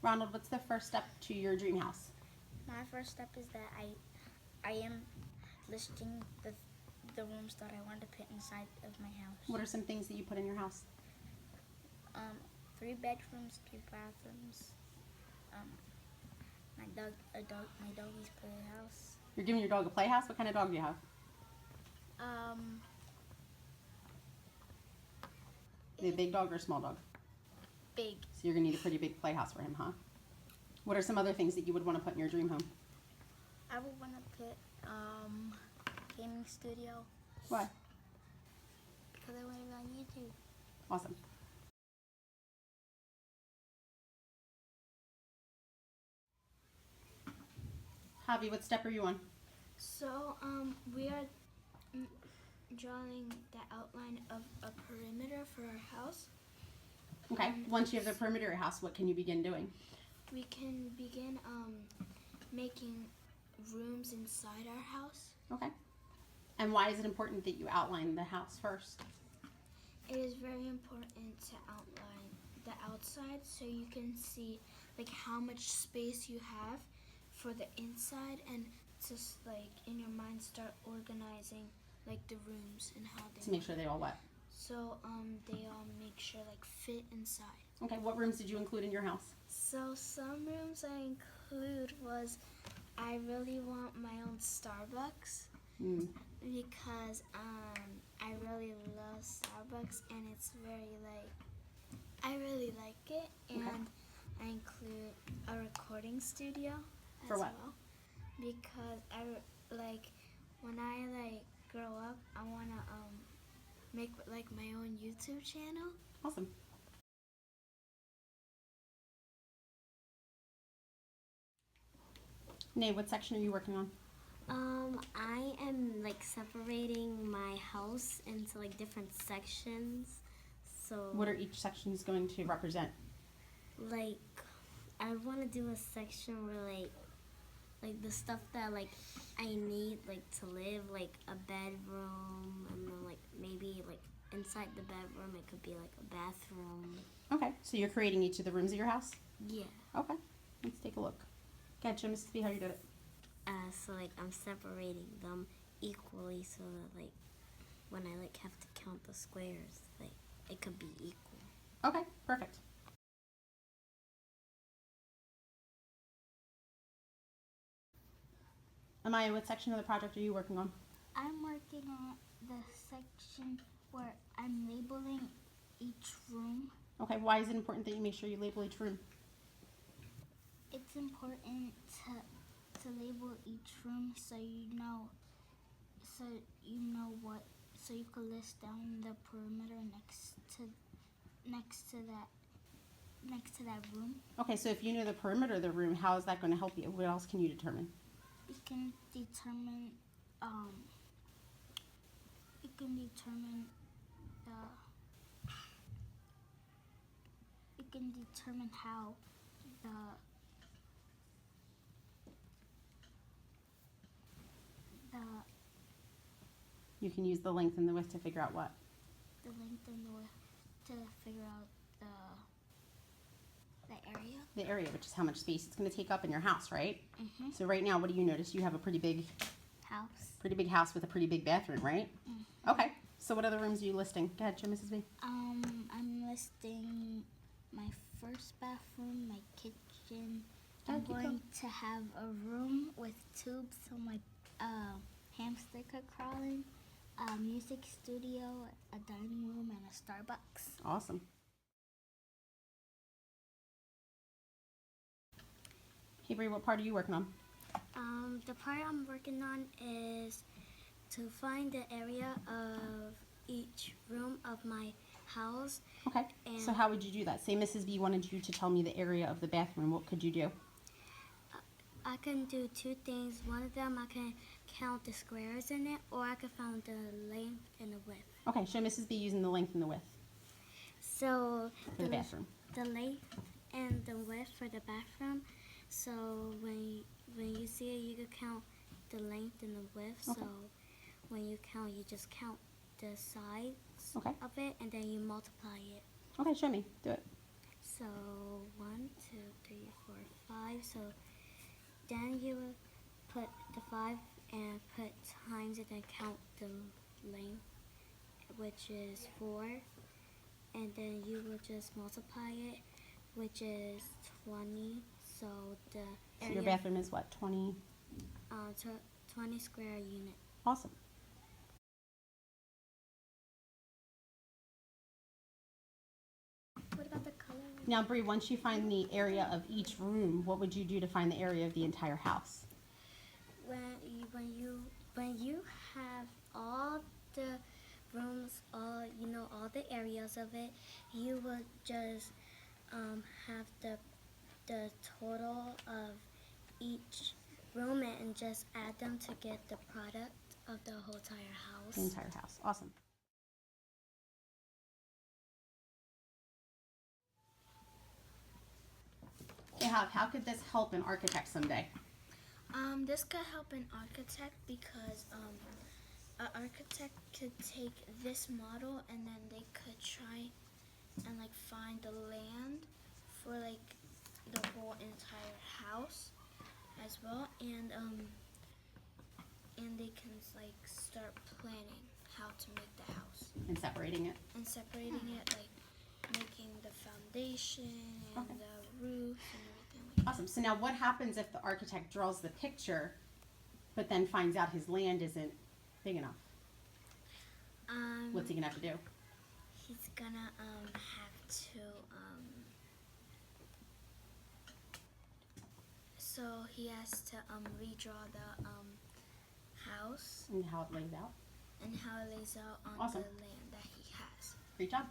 Ronald, what's the first step to your dream house? My first step is that I am listing the rooms that I want to put inside of my house. What are some things that you put in your house? 3 bedrooms, 2 bathrooms. My doggy's playhouse. You're giving your dog a playhouse? What kind of dog do you have? Is it a big dog or a small dog? Big. So you're gonna need a pretty big playhouse for him, huh? What are some other things that you would want to put in your dream home? I would want to put gaming studio. Why? Because I want to be on YouTube. Awesome. Javi, what step are you on? So, we are drawing the outline of a perimeter for our house. Okay, once you have the perimeter of your house, what can you begin doing? We can begin making rooms inside our house. Okay. And why is it important that you outline the house first? It is very important to outline the outside so you can see like how much space you have for the inside, and just like in your mind start organizing like the rooms and how they To make sure they all what? So they all make sure like fit inside. Okay, what rooms did you include in your house? So some rooms I include was I really want my own Starbucks because I really love Starbucks and it's very like I really like it, and Okay. I include a recording studio For as what? well because I like when I like grow up I wanna make like my own YouTube channel. Awesome. Nay, what section are you working on? I am like separating my house into like different sections. So What are each sections going to represent? like I want to do a section where like the stuff that like I need like to live, like a bedroom, and then like maybe like inside the bedroom it could be like a bathroom. Okay, so you're creating each of the rooms of your house? Yeah. Okay, let's take a look. Catch him, see how you did it. So like I'm separating them equally so that like when I like have to count the squares, like it could be equal. Okay, perfect. Amaya, what section of the project are you working on? I'm working on the section where I'm labeling each room. Okay, why is it important that you make sure you label each room? It's important to label each room so you know what, so you can list down the perimeter next to that room. Okay, so if you know the perimeter of the room, how is that going to help you? What else can you determine? It can determine how You can use the length and the width to figure out what? the length and the width to figure out the area. The area, which is how much space it's going to take up in your house, right? Mm-hmm. So right now, what do you notice? You have a pretty big house with a pretty big bathroom, right? Mm-hmm. Okay, so what other rooms are you listing? Go ahead, Mrs. B. I'm listing my first bathroom, my kitchen. Oh, I'm keep going going. to have a room with tubes so my hamster could crawl in, a music studio, a dining room, and a Starbucks. Awesome. Hey, Bree, what part are you working on? The part I'm working on is to find the area of each room of my house. Okay, so how would you do that? Say Mrs. B wanted you to tell me the area of the bathroom. What could you do? I can do 2 things. One of them, I can count the squares in it, or I can find the length and the width. Okay, show Mrs. B using the length and the width So for the bathroom. the length and the width for the bathroom. So when you see it, you can count the length and the width. Okay. So when you count, you just count the sides Okay. of it, and then you multiply it. Okay, show me. Do it. So So 1, 2, 3, 4, 5. So then you will put the 5 and put times and then count the length, which is 4. And then you will just multiply it, which is 20. So the So area, your bathroom is what, 20? 20 square unit. Awesome. What about the color? Now, Bree, once you find the area of each room, what would you do to find the area of the entire house? When you have all the rooms, all the areas of it, you will just have the total of each room and just add them to get the product of the whole entire house. The entire house. Awesome. Okay, how could this help an architect someday? This could help an architect because an architect could take this model and then they could try and like find the land for like the whole entire house as well, and they can like start planning how to make the house And separating it. and separating it, like making the foundation and Okay. the roof and everything like that. Awesome. So now what happens if the architect draws the picture, but then finds out his land isn't big enough? What's he gonna have to do? He's gonna have to so he has to redraw the house And how it lays out? and how it lays out on Awesome. the land that he has. Great job.